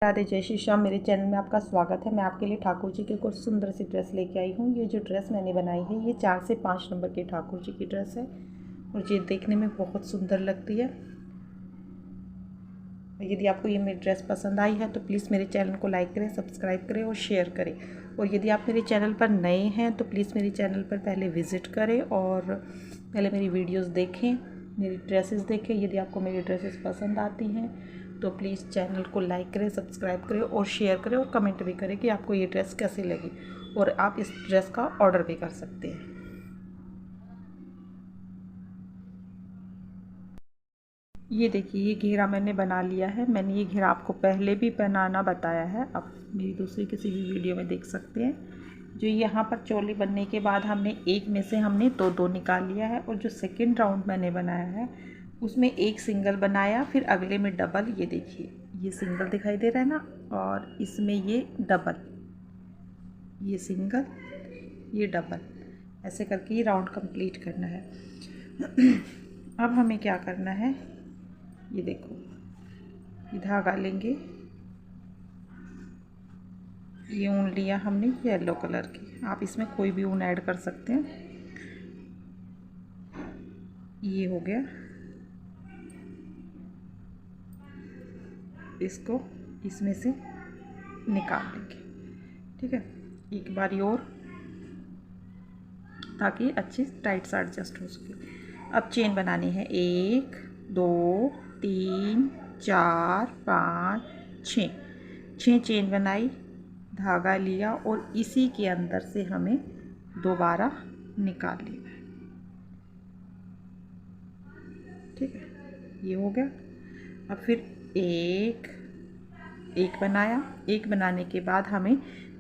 राधे जय श्री श्याम। मेरे चैनल में आपका स्वागत है। मैं आपके लिए ठाकुर जी की कुछ सुंदर सी ड्रेस लेके आई हूँ। ये जो ड्रेस मैंने बनाई है ये 4 से 5 नंबर की ठाकुर जी की ड्रेस है और ये देखने में बहुत सुंदर लगती है। यदि आपको ये मेरी ड्रेस पसंद आई है तो प्लीज़ मेरे चैनल को लाइक करें, सब्सक्राइब करें और शेयर करें। और यदि आप मेरे चैनल पर नए हैं तो प्लीज़ मेरे चैनल पर पहले विज़िट करें और पहले मेरी वीडियोस देखें, मेरी ड्रेसेस देखें। यदि आपको मेरी ड्रेसेस पसंद आती हैं तो प्लीज़ चैनल को लाइक करें, सब्सक्राइब करें और शेयर करें और कमेंट भी करें कि आपको ये ड्रेस कैसी लगी। और आप इस ड्रेस का ऑर्डर भी कर सकते हैं। ये देखिए, ये घेरा मैंने बना लिया है। मैंने ये घेरा आपको पहले भी बनाना बताया है, आप मेरी दूसरी किसी भी वीडियो में देख सकते हैं। जो यहाँ पर चोली बनने के बाद हमने एक में से हमने दो दो निकाल लिया है और जो सेकंड राउंड मैंने बनाया है उसमें एक सिंगल बनाया, फिर अगले में डबल। ये देखिए, ये सिंगल दिखाई दे रहा है ना, और इसमें ये डबल, ये सिंगल, ये डबल, ऐसे करके ये राउंड कंप्लीट करना है। अब हमें क्या करना है, ये देखो, ये धागा लेंगे, ये ऊन लिया हमने येलो कलर की, आप इसमें कोई भी ऊन ऐड कर सकते हैं। ये हो गया, इसको इसमें से निकाल लेंगे, ठीक है, एक बारी और, ताकि अच्छी टाइट सा एडजस्ट हो सके। अब चेन बनानी है, 1 2 3 4 5 6 चेन बनाई, धागा लिया और इसी के अंदर से हमें दोबारा निकाल लिया, ठीक है, ये हो गया। अब फिर एक बनाया, एक बनाने के बाद हमें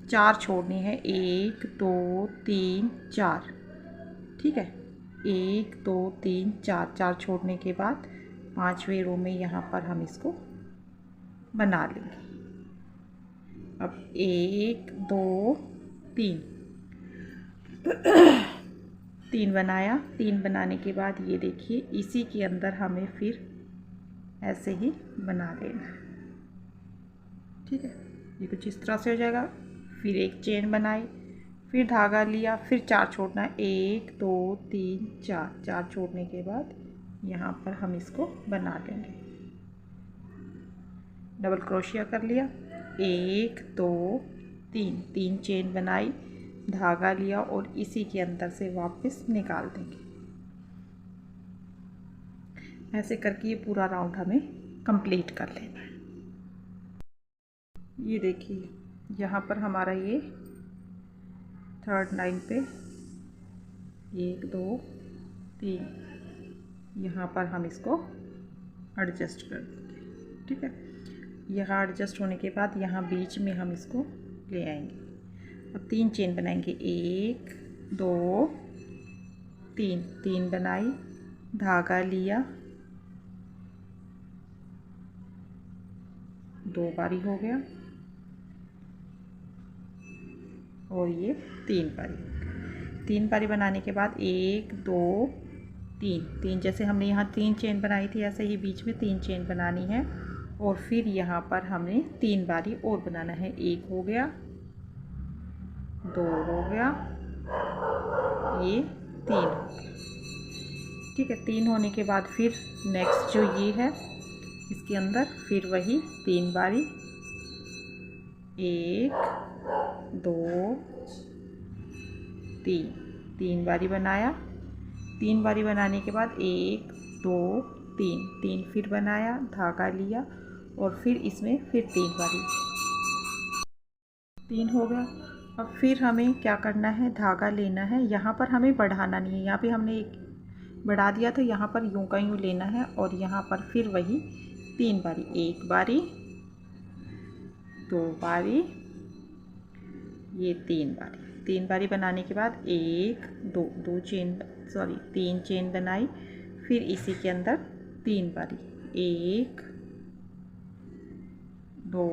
4 छोड़नी है, 1 2 3 4, ठीक है, 1 2 3 4, 4 छोड़ने के बाद 5वें रो में यहाँ पर हम इसको बना लेंगे। अब 1 2 3 3 बनाया, 3 बनाने के बाद ये देखिए, इसी के अंदर हमें फिर ऐसे ही बना लेना है, ठीक है, ये कुछ इस तरह से हो जाएगा। फिर एक चेन बनाई, फिर धागा लिया, फिर 4 छोड़ना है, 1 2 3 4, 4 छोड़ने के बाद यहाँ पर हम इसको बना लेंगे। डबल क्रोशिया कर लिया, 1 2 3, 3 चेन बनाई, धागा लिया और इसी के अंदर से वापस निकाल देंगे। ऐसे करके ये पूरा राउंड हमें कंप्लीट कर लेना है। ये देखिए, यहाँ पर हमारा ये थर्ड लाइन पे 1 2 3, यहाँ पर हम इसको एडजस्ट कर देंगे, ठीक है। यहाँ एडजस्ट होने के बाद यहाँ बीच में हम इसको ले आएंगे। अब 3 चेन बनाएंगे, 1 2 3, 3 बनाई, धागा लिया, 2 बारी हो गया और ये 3 बारी। 3 बारी बनाने के बाद 1 2 3, 3 जैसे हमने यहाँ 3 चेन बनाई थी ऐसे ही बीच में 3 चेन बनानी है और फिर यहाँ पर हमें 3 बारी और बनाना है। 1 हो गया, 2 हो गया, ये 3 हो गया, ठीक है। 3 होने के बाद फिर नेक्स्ट जो ये है इसके अंदर फिर वही 3 बारी, 1 2 3, 3 बारी बनाया। 3 बारी बनाने के बाद 1 2 3, 3 फिर बनाया, धागा लिया और फिर इसमें फिर 3 बारी, 3 हो गया। अब फिर हमें क्या करना है, धागा लेना है, यहाँ पर हमें बढ़ाना नहीं है, यहाँ पे हमने एक बढ़ा दिया तो यहाँ पर यूं का यूं लेना है और यहाँ पर फिर वही 3 बारी, 1 बारी, 2 बारी, ये 3 बारी। 3 बारी बनाने के बाद 1 2 चेन, सॉरी 3 चेन बनाई, फिर इसी के अंदर 3 बारी, 1 2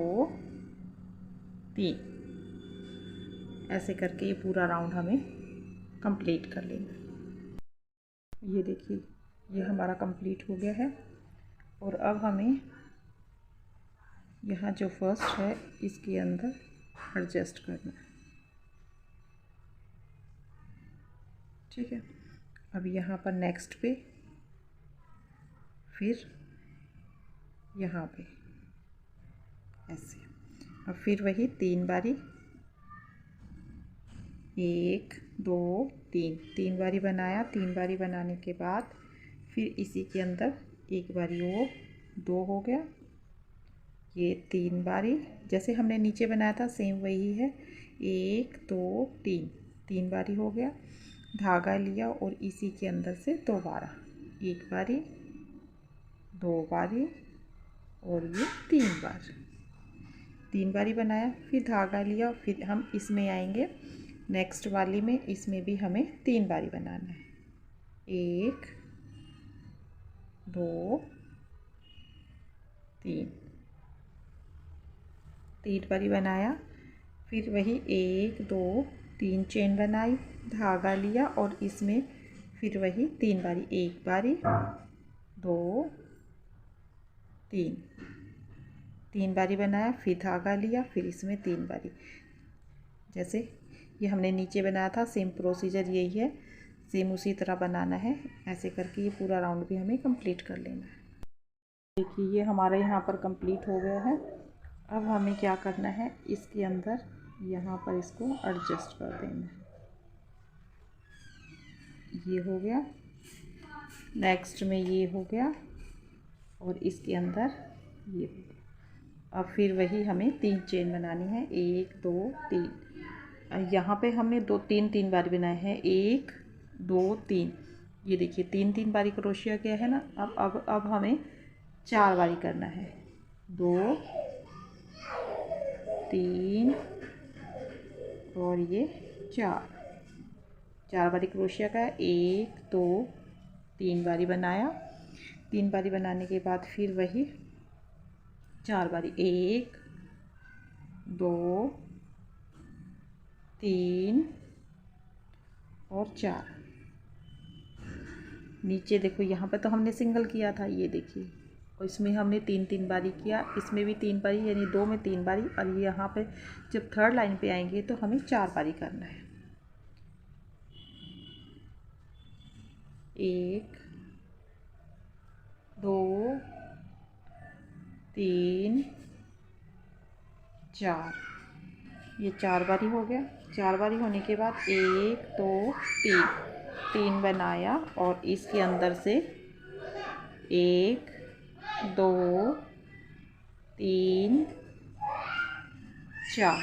3, ऐसे करके ये पूरा राउंड हमें कंप्लीट कर लेना। ये देखिए, ये हमारा कंप्लीट हो गया है और अब हमें यहाँ जो फर्स्ट है इसके अंदर एडजस्ट करना है। ठीक है, अब यहाँ पर नेक्स्ट पे, फिर यहाँ पे ऐसे। अब फिर वही 3 बारी, 1 2 3, 3 बारी बनाया। 3 बारी बनाने के बाद फिर इसी के अंदर एक बारी और 2 हो गया। ये 3 बारी जैसे हमने नीचे बनाया था सेम वही है, 1 2 3, 3 बारी हो गया। धागा लिया और इसी के अंदर से दोबारा 1 बारी, 2 बारी और ये 3 बार, 3 बारी बनाया। फिर धागा लिया, फिर हम इसमें आएंगे नेक्स्ट वाली में, इसमें भी हमें 3 बारी बनाना है। 1 2 3, 3 बारी बनाया। फिर वही 1 2 3 चेन बनाई, धागा लिया और इसमें फिर वही 3 बारी, 1 बारी 2 3, 3 बारी बनाया। फिर धागा लिया, फिर इसमें 3 बारी। जैसे ये हमने नीचे बनाया था सेम प्रोसीजर यही है, सेम उसी तरह बनाना है। ऐसे करके ये पूरा राउंड भी हमें कंप्लीट कर लेना है। देखिए ये हमारा यहाँ पर कंप्लीट हो गया है। अब हमें क्या करना है, इसके अंदर यहाँ पर इसको एडजस्ट कर देना है। ये हो गया, नेक्स्ट में ये हो गया और इसके अंदर ये हो गया। अब फिर वही हमें 3 चेन बनानी है, 1 2 3। यहाँ पे हमने 3 बार बनाए हैं, 1 2 3। ये देखिए 3 बारी क्रोशिया किया है ना। अब हमें 4 बारी करना है, 2 3 और ये 4 बारी क्रोशिया का। 1 2 3 बारी बनाया। 3 बारी बनाने के बाद फिर वही 4 बारी, 1 2 3 और 4। नीचे देखो यहाँ पे तो हमने सिंगल किया था, ये देखिए, और इसमें हमने 3 बारी किया। इसमें भी 3 बारी, यानी 2 में 3 बारी। और यहाँ पे जब थर्ड लाइन पे आएंगे तो हमें 4 बारी करना है। 1 2 3 4, ये 4 बारी हो गया। 4 बारी होने के बाद 1 2 3 बनाया और इसके अंदर से 1 2 3 4,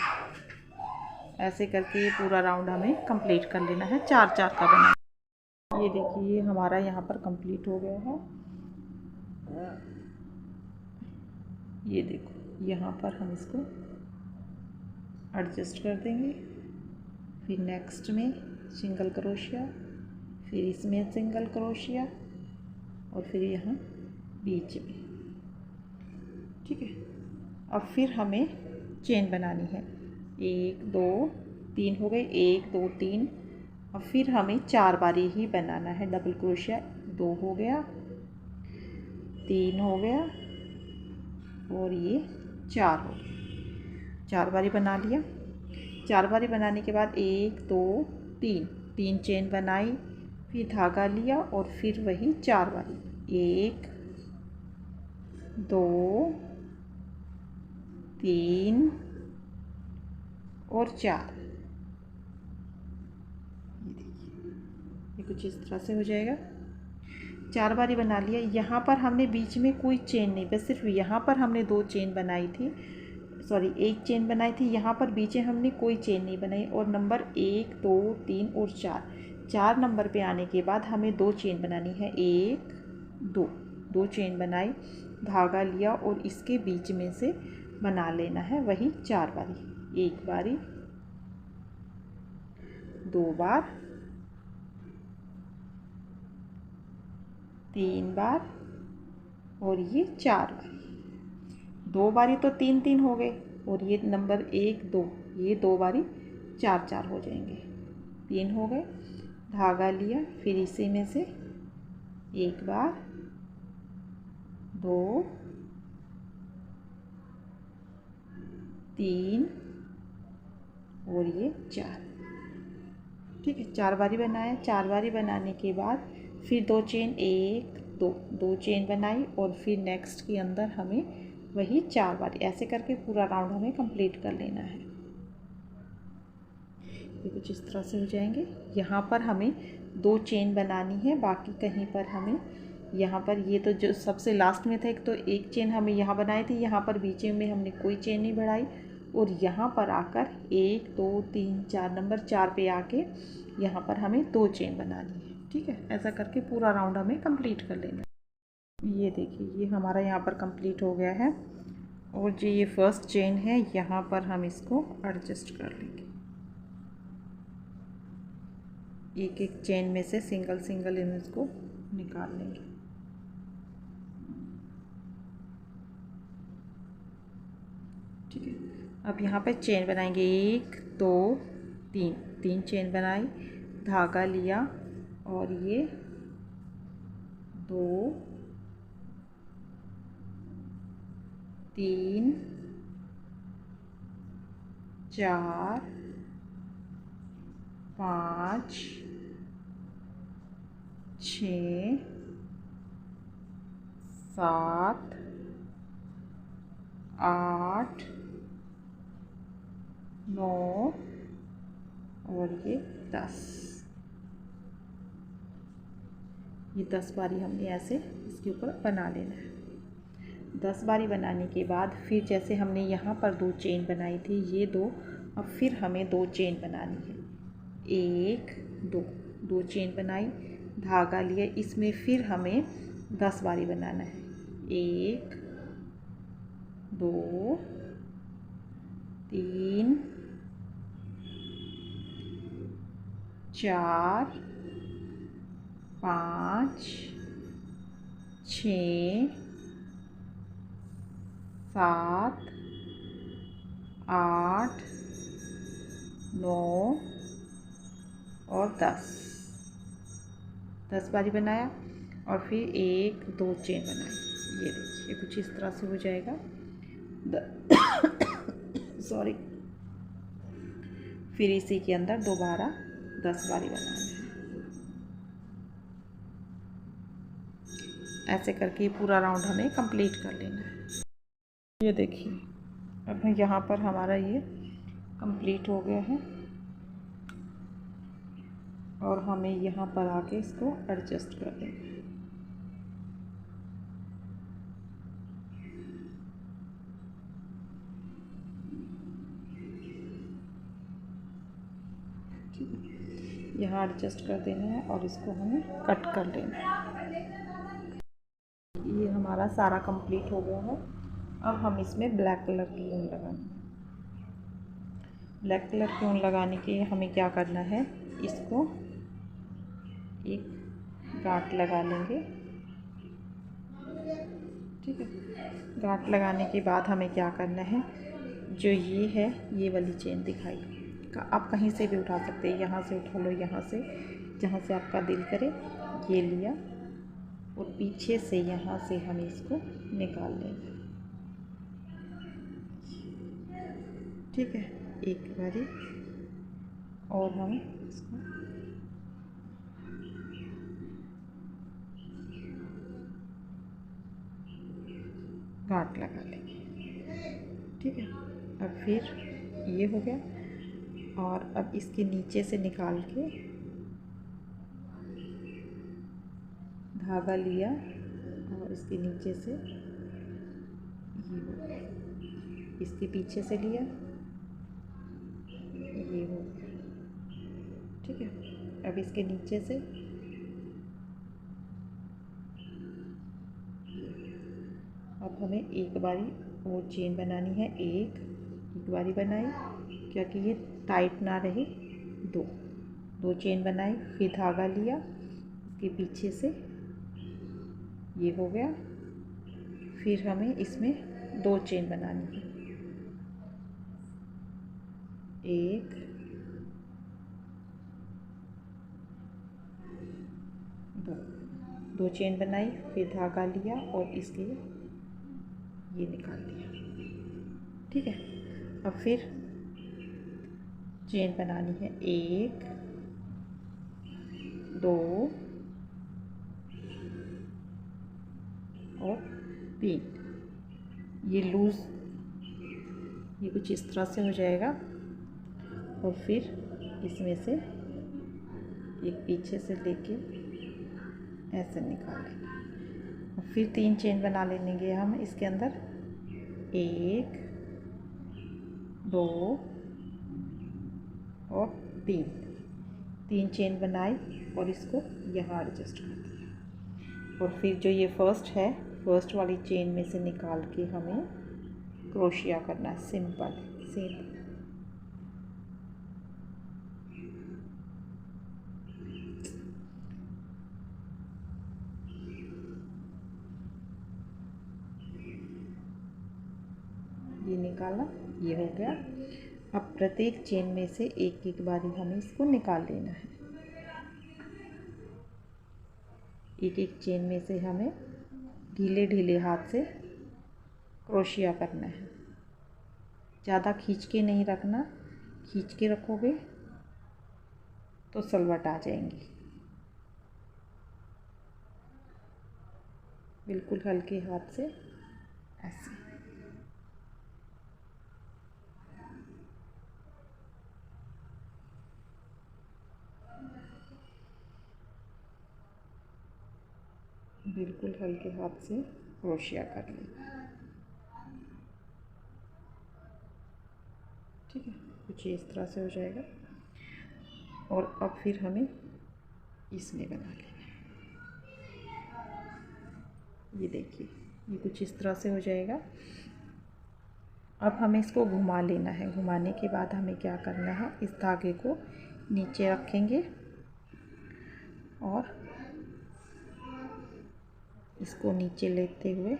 ऐसे करके ये पूरा राउंड हमें कंप्लीट कर लेना है। 4 4 का बना। ये देखिए हमारा यहाँ पर कंप्लीट हो गया है। ये देखो यहाँ पर हम इसको एडजस्ट कर देंगे। फिर नेक्स्ट में सिंगल क्रोशिया, फिर इसमें सिंगल क्रोशिया और फिर यहाँ बीच में। ठीक है, अब फिर हमें चेन बनानी है। 1 2 3 हो गए, 1 2 3। अब फिर हमें 4 बारी ही बनाना है डबल क्रोशिया। 2 हो गया, 3 हो गया और ये 4 हो गया। 4 बारी बना लिया। 4 बारी बनाने के बाद 1 2 3 चेन बनाई, फिर धागा लिया और फिर वही 4 बारी, 1 2 3 और 4। ये कुछ इस तरह से हो जाएगा। 4 बारी बना लिया। यहाँ पर हमने बीच में कोई चेन नहीं, बस सिर्फ यहाँ पर हमने 2 चेन बनाई थी, सॉरी 1 चेन बनाई थी। यहाँ पर बीच में हमने कोई चेन नहीं बनाई। और नंबर 1 2 3 और 4 नंबर पे आने के बाद हमें 2 चेन बनानी है। 1 2 चेन बनाई, धागा लिया और इसके बीच में से बना लेना है वही 4 बारी। 1 बारी, 2 बार, 3 बार और ये 4 बारी। 2 बारी तो 3 हो गए और ये नंबर 1 2, ये 2 बारी 4 4 हो जाएंगे। 3 हो गए, धागा लिया, फिर इसी में से 1 बार, 2 3 और ये 4। ठीक है, 4 बारी बनाया। 4 बारी बनाने के बाद फिर 2 चेन, 1 2 चेन बनाई और फिर नेक्स्ट के अंदर हमें वही 4 बारी, ऐसे करके पूरा राउंड हमें कंप्लीट कर लेना है। ये कुछ इस तरह से हो जाएंगे। यहाँ पर हमें 2 चेन बनानी है, बाकी कहीं पर हमें यहाँ पर ये तो जो सबसे लास्ट में था एक, तो एक चेन हमें यहाँ बनाई थी, यहाँ पर बीच में हमने कोई चेन नहीं बढ़ाई और यहाँ पर आकर 1 2 3 4 नंबर 4 पे आके यहाँ पर हमें 2 चेन बनानी है। ठीक है, ऐसा करके पूरा राउंड हमें कंप्लीट कर लेना है। ये देखिए, ये हमारा यहाँ पर कंप्लीट हो गया है और जो ये फर्स्ट चेन है यहाँ पर हम इसको एडजस्ट कर लेंगे। एक एक चेन में से सिंगल सिंगल इसको निकाल लेंगे। ठीक है, अब यहाँ पे चेन बनाएंगे 1 2 3 चेन बनाई, धागा लिया और ये 2 3 4 5 6 7 8 9 और ये 10। ये 10 बारी हमने ऐसे इसके ऊपर बना लेना है। 10 बारी बनाने के बाद फिर जैसे हमने यहाँ पर 2 चेन बनाई थी, ये 2, अब फिर हमें 2 चेन बनानी है। 1 2 चेन बनाई, धागा लिया, इसमें फिर हमें 10 बारी बनाना है। 1 2 3 4 5 6 7 8 9 और 10 बारी बनाया और फिर 1 2 चेन बनाई। ये देखिए कुछ इस तरह से हो जाएगा। सॉरी, फिर इसी के अंदर दोबारा 10 बारी बनाना है। ऐसे करके पूरा राउंड हमें कंप्लीट कर लेना है। ये देखिए, अब यहाँ पर हमारा ये कंप्लीट हो गया है और हमें यहाँ पर आके इसको एडजस्ट कर देना है। यहाँ एडजस्ट कर देना है और इसको हमें कट कर लेना है। ये हमारा सारा कंप्लीट हो गया है। अब हम इसमें ब्लैक कलर की ऊन लगाएंगे। ब्लैक कलर की ऊन लगाने के लिए हमें क्या करना है, इसको एक गांठ लगा लेंगे। ठीक है, गांठ लगाने के बाद हमें क्या करना है, जो ये है ये वाली चेन दिखाई का आप कहीं से भी उठा सकते हैं, यहाँ से उठा लो, यहाँ से जहाँ से आपका दिल करे, ये लिया और पीछे से यहाँ से हम इसको निकाल लेंगे। ठीक है, एक बारी और हम इसको गांठ लगा लेंगे। ठीक है, अब फिर ये हो गया और अब इसके नीचे से निकाल के धागा लिया और इसके नीचे से ये हो गया, इसके पीछे से लिया, ये हो गया। ठीक है, अब इसके नीचे से अब हमें एक बारी और चेन बनानी है। एक बारी बनाई, क्योंकि ये टाइट ना रहे, दो चेन बनाई, फिर धागा लिया, इसके पीछे से ये हो गया, फिर हमें इसमें 2 चेन बनानी है। एक दो चेन बनाई, फिर धागा लिया और इसके ये निकाल लिया। ठीक है, अब फिर चेन बनानी है 1 2 और 3। ये लूज़, ये कुछ इस तरह से हो जाएगा। और फिर इसमें से एक पीछे से लेके ऐसे निकालेंगे। और फिर 3 चेन बना लेंगे हम इसके अंदर, 1 2 और 3 चेन बनाई और इसको यहाँ एडजस्ट कर दिया। और फिर जो ये फर्स्ट वाली चेन में से निकाल के हमें क्रोशिया करना है, सिंपल सेम। ये निकाला, ये हो गया। अब प्रत्येक चेन में से एक एक बारी हमें इसको निकाल लेना है। एक एक चेन में से हमें ढीले ढीले हाथ से क्रोशिया करना है। ज़्यादा खींच के नहीं रखना, खींच के रखोगे तो सलवट आ जाएंगी। बिल्कुल हल्के हाथ से ऐसे। बिल्कुल हल्के हाथ से क्रोशिया कर लें। ठीक है, कुछ इस तरह से हो जाएगा। और अब फिर हमें इसमें बना लेना है। ये देखिए, ये कुछ इस तरह से हो जाएगा। अब हमें इसको घुमा लेना है। घुमाने के बाद हमें क्या करना है, इस धागे को नीचे रखेंगे और इसको नीचे लेते हुए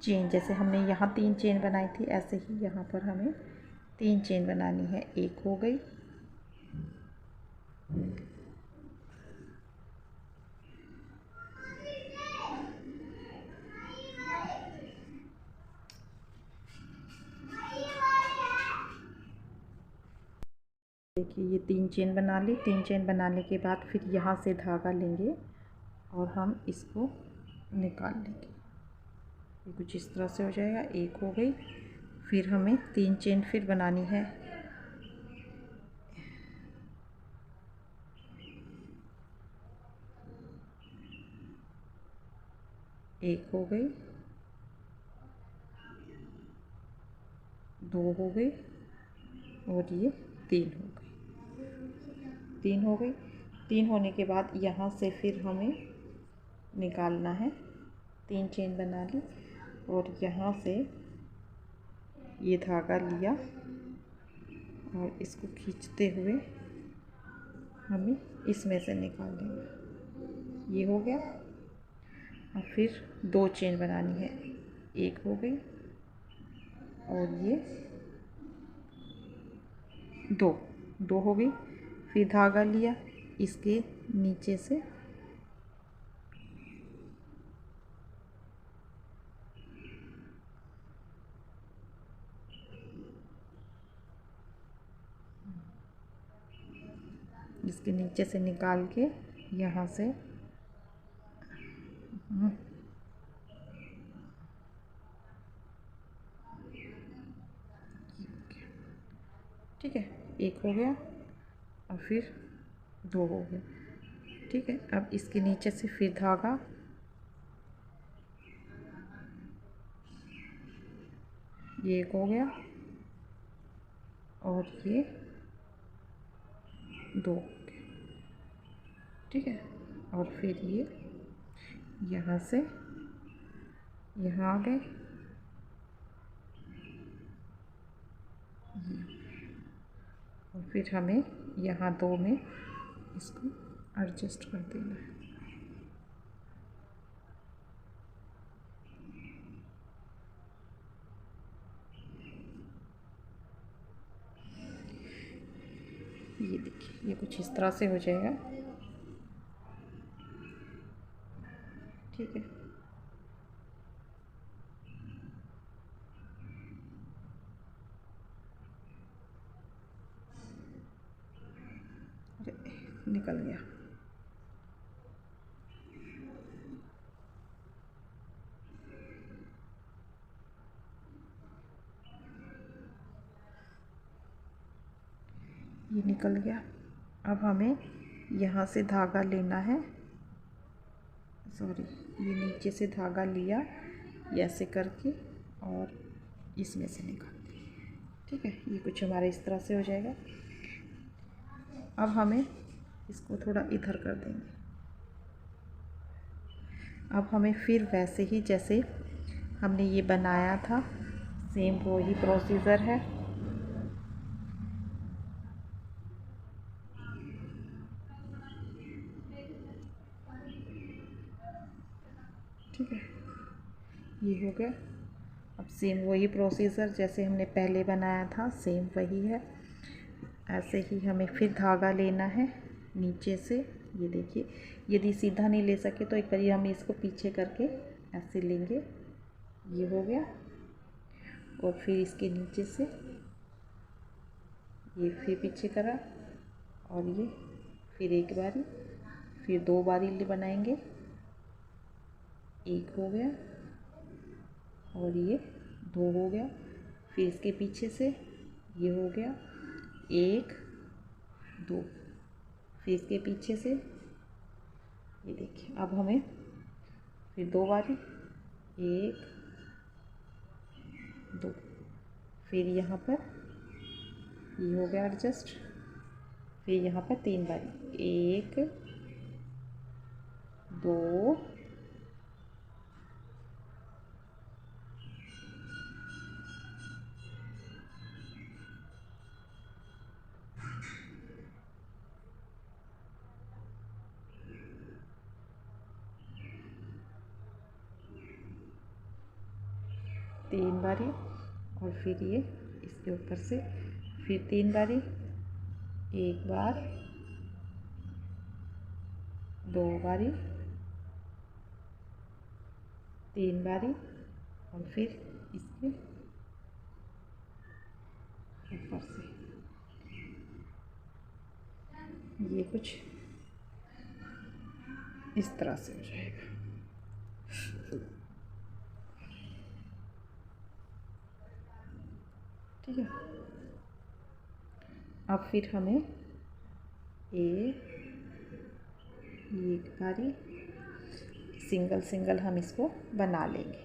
चेन, जैसे हमने यहाँ 3 चेन बनाई थी, ऐसे ही यहाँ पर हमें 3 चेन बनानी है। 1 हो गई, देखिए ये 3 चेन बना ली। 3 चेन बनाने के बाद फिर यहाँ से धागा लेंगे और हम इसको निकाल लेंगे। ये कुछ इस तरह से हो जाएगा। 1 हो गई, फिर हमें 3 चेन फिर बनानी है। एक हो गई, 2 हो गई और ये 3 हो गई। 3 हो गई। 3 होने के बाद यहाँ से फिर हमें निकालना है। 3 चेन बना ली और यहाँ से ये धागा लिया और इसको खींचते हुए हमें इसमें से निकाल लेंगे। ये हो गया। और फिर 2 चेन बनानी है। 1 हो गई और ये 2 हो गई। फिर धागा लिया, इसके नीचे से निकाल के यहाँ से ठीक है, 1 हो गया और फिर 2 हो गया। ठीक है, अब इसके नीचे से फिर धागा, ये 1 हो गया और ये 2 हो गया। ठीक है, और फिर ये यहाँ से यहाँ आ गए। और फिर हमें यहाँ 2 में इसको एडजस्ट कर देना है। ये देखिए, ये कुछ इस तरह से हो जाएगा। ठीक है, निकल गया। ये निकल गया। अब हमें यहाँ से धागा लेना है, सॉरी, ये नीचे से धागा लिया ऐसे करके और इसमें से निकाल दिया। ठीक है, ये कुछ हमारा इस तरह से हो जाएगा। अब हमें इसको थोड़ा इधर कर देंगे। अब हमें फिर वैसे ही जैसे हमने ये बनाया था, सेम वही प्रोसीजर है। ठीक है, ये हो गया। अब सेम वही प्रोसीजर जैसे हमने पहले बनाया था, सेम वही है। ऐसे ही हमें फिर धागा लेना है नीचे से। ये देखिए, यदि सीधा नहीं ले सके तो एक बार हम इसको पीछे करके ऐसे लेंगे। ये हो गया। और फिर इसके नीचे से ये फिर पीछे करा और ये फिर एक बारी, फिर दो बारी बनाएंगे। एक हो गया और ये दो हो गया। फिर इसके पीछे से ये हो गया एक दो, फिर इसके पीछे से ये देखिए। अब हमें फिर दो बारी, एक दो, फिर यहाँ पर ये हो गया एडजस्ट। फिर यहाँ पर तीन बारी, एक दो तीन बारी, और फिर ये इसके ऊपर से फिर तीन बारी, एक बार, दो बारी, तीन बारी, और फिर इसके ऊपर से। ये कुछ इस तरह से हो जाएगा। ठीक है, अब फिर हमें एक बारी सिंगल सिंगल हम इसको बना लेंगे।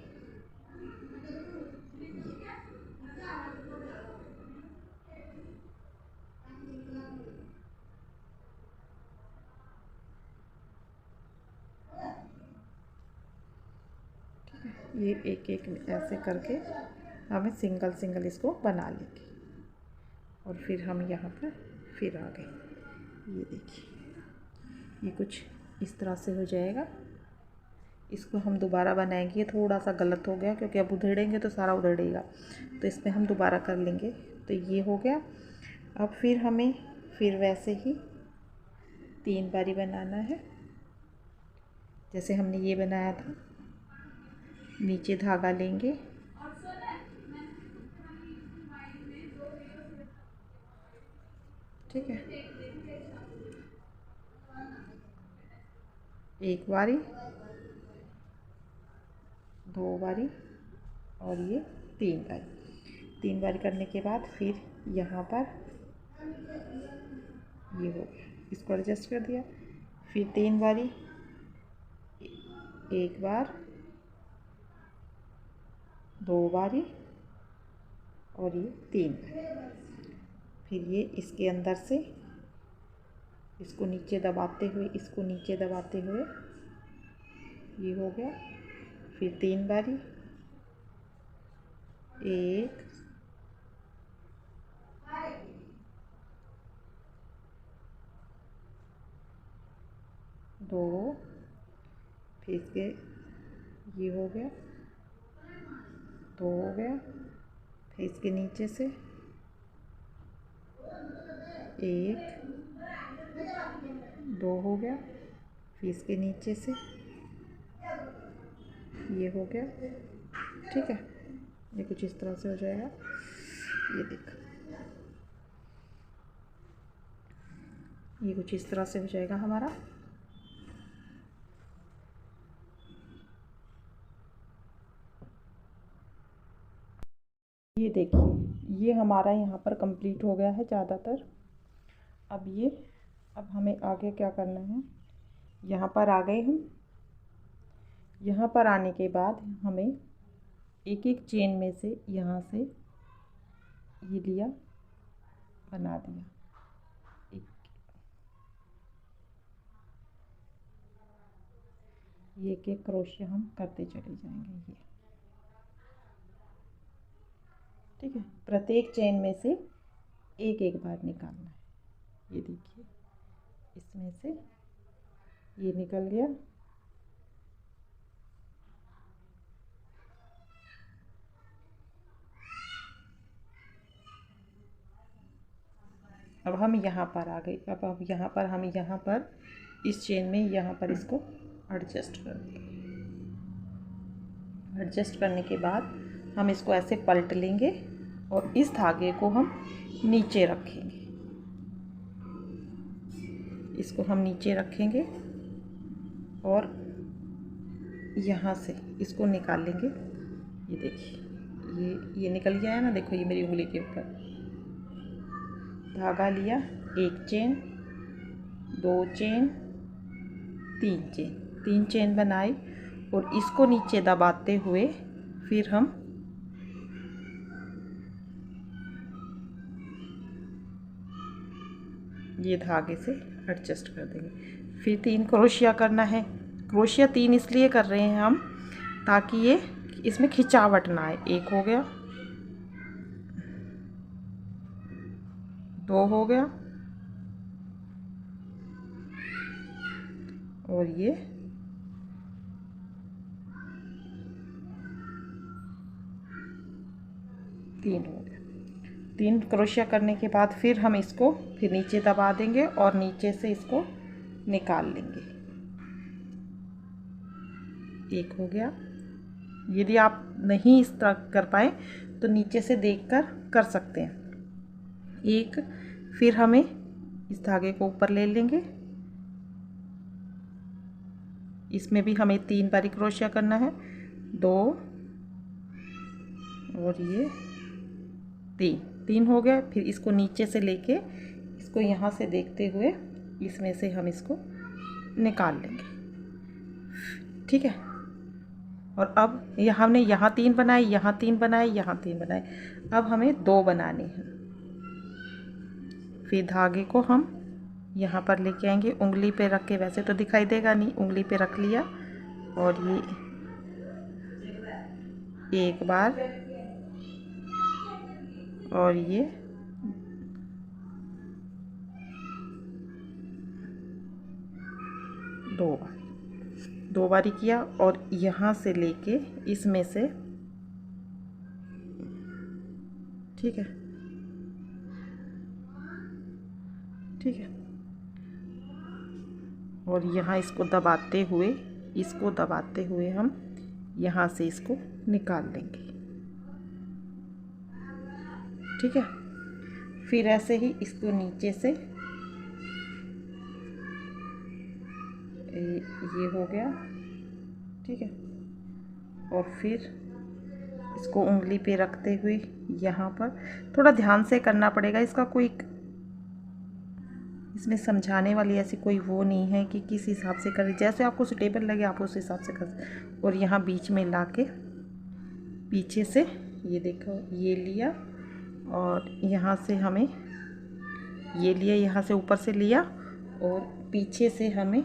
ये एक एक ऐसे करके हमें सिंगल सिंगल इसको बना लेंगे। और फिर हम यहाँ पर फिर आ गए। ये देखिए, ये कुछ इस तरह से हो जाएगा। इसको हम दोबारा बनाएंगे। थोड़ा सा गलत हो गया क्योंकि अब उधेड़ेंगे तो सारा उधेड़ेगा, तो इसमें हम दोबारा कर लेंगे। तो ये हो गया। अब फिर हमें फिर वैसे ही तीन बारी बनाना है जैसे हमने ये बनाया था। नीचे धागा लेंगे, ठीक है, एक बारी, दो बारी, और ये तीन बारी। तीन बारी करने के बाद फिर यहाँ पर ये हो गया, इसको एडजस्ट कर दिया। फिर तीन बारी, एक बार, दो बारी, और ये तीन बारी। फिर ये इसके अंदर से इसको नीचे दबाते हुए, इसको नीचे दबाते हुए ये हो गया। फिर तीन बारी, एक, दो, फिर इसके ये हो गया, दो हो गया। फिर इसके नीचे से एक, दो हो गया। फिर इसके नीचे से ये हो गया। ठीक है, ये कुछ इस तरह से हो जाएगा। ये देखो, ये कुछ इस तरह से हो जाएगा हमारा। ये देखिए, ये हमारा यहाँ पर कंप्लीट हो गया है ज़्यादातर। अब हमें आगे क्या करना है, यहाँ पर आ गए हम। यहाँ पर आने के बाद हमें एक एक चेन में से यहाँ से ये लिया, बना दिया एक, ये एक एक क्रोशिया हम करते चले जाएंगे। ये ठीक है, प्रत्येक चेन में से एक एक बार निकालना है। ये देखिए, इसमें से ये निकल गया। अब हम यहाँ पर आ गए। अब यहाँ पर हम यहाँ पर इस चेन में यहाँ पर इसको एडजस्ट कर देंगे। एडजस्ट करने के बाद हम इसको ऐसे पलट लेंगे और इस धागे को हम नीचे रखेंगे। इसको हम नीचे रखेंगे और यहाँ से इसको निकाल लेंगे। ये देखिए, ये निकल गया है ना, देखो ये मेरी उंगली के ऊपर। धागा लिया, एक चेन, दो चेन, तीन चेन बनाई और इसको नीचे दबाते हुए फिर हम ये धागे से एडजस्ट कर देंगे। फिर 3 क्रोशिया करना है। क्रोशिया 3 इसलिए कर रहे हैं हम ताकि ये इसमें खिंचावट ना आए। 1 हो गया, 2 हो गया और ये 3 हो गया। 3 क्रोशिया करने के बाद फिर हम इसको फिर नीचे दबा देंगे और नीचे से इसको निकाल लेंगे। 1 हो गया। यदि आप नहीं इस तरह कर पाए तो नीचे से देखकर कर सकते हैं। 1, फिर हमें इस धागे को ऊपर ले लेंगे। इसमें भी हमें 3 बारी क्रोशिया करना है। 2 और ये 3 हो गया। फिर इसको नीचे से लेके इसको यहाँ से देखते हुए इसमें से हम इसको निकाल लेंगे। ठीक है, और अब हमने यहाँ 3 बनाए, यहाँ 3 बनाए, यहाँ 3 बनाए। अब हमें 2 बनाने हैं। फिर धागे को हम यहाँ पर लेके आएंगे, उंगली पे रख के। वैसे तो दिखाई देगा नहीं, उंगली पे रख लिया और ये एक बार और ये 2 बारी किया और यहाँ से लेके इसमें से, ठीक है, ठीक है, और यहाँ इसको दबाते हुए हम यहाँ से इसको निकाल लेंगे। ठीक है, फिर ऐसे ही इसको नीचे से ये हो गया। ठीक है, और फिर इसको उंगली पे रखते हुए यहाँ पर थोड़ा ध्यान से करना पड़ेगा। इसका कोई इसमें समझाने वाली ऐसी कोई वो नहीं है कि किस हिसाब से करें, जैसे आपको सुटेबल लगे आप उस हिसाब से कर। और यहाँ बीच में लाके पीछे से ये देखो, ये लिया और यहाँ से हमें ये लिया, यहाँ से ऊपर से लिया और पीछे से हमें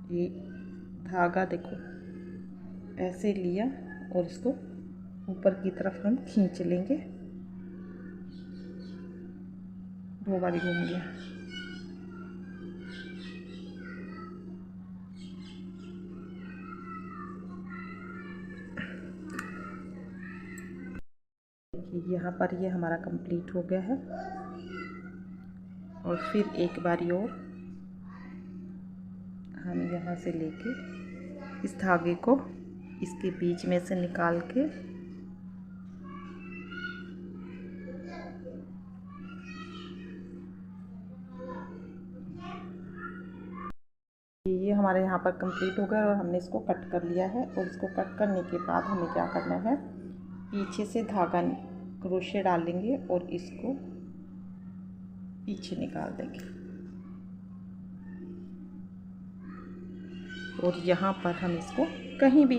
ये धागा देखो ऐसे लिया और इसको ऊपर की तरफ हम खींच लेंगे। 2 बारी घूम गया। यहाँ पर ये हमारा कंप्लीट हो गया है। और फिर एक बारी और हम यहाँ से लेके इस धागे को इसके बीच में से निकाल के ये हमारे यहाँ पर कंप्लीट हो गया और हमने इसको कट कर लिया है। और इसको कट करने के बाद हमें क्या करना है, पीछे से धागा क्रोशे डालेंगे और इसको पीछे निकाल देंगे। और यहाँ पर हम इसको कहीं भी,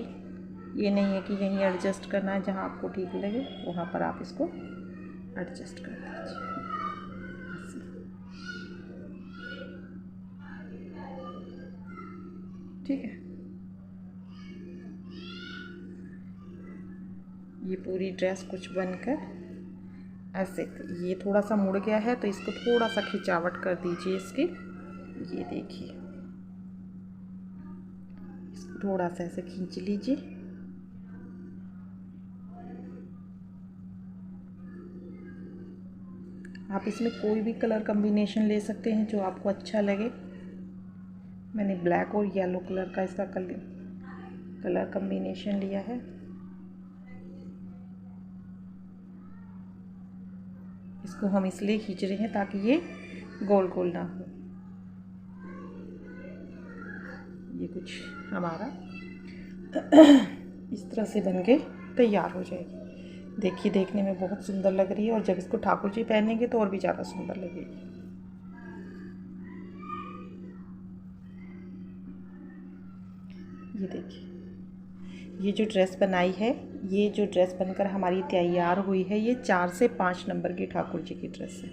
ये नहीं है कि यहीं एडजस्ट करना है, जहाँ आपको ठीक लगे वहाँ पर आप इसको एडजस्ट कर दीजिए। ठीक है, ये पूरी ड्रेस कुछ बनकर ऐसे, ये थोड़ा सा मुड़ गया है तो इसको थोड़ा सा खिंचावट कर दीजिए इसकी। ये देखिए, इसको थोड़ा सा ऐसे खींच लीजिए। आप इसमें कोई भी कलर कॉम्बिनेशन ले सकते हैं जो आपको अच्छा लगे। मैंने ब्लैक और येलो कलर का इसका कलर कॉम्बिनेशन लिया है। इसको हम इसलिए खींच रहे हैं ताकि ये गोल गोल ना हो। ये कुछ हमारा इस तरह से बन के तैयार हो जाएगी। देखिए, देखने में बहुत सुंदर लग रही है और जब इसको ठाकुर जी पहनेंगे तो और भी ज़्यादा सुंदर लगेगी। ये देखिए, ये जो ड्रेस बनाई है, ये जो ड्रेस बनकर हमारी तैयार हुई है, ये 4 से 5 नंबर की ठाकुर जी की ड्रेस है।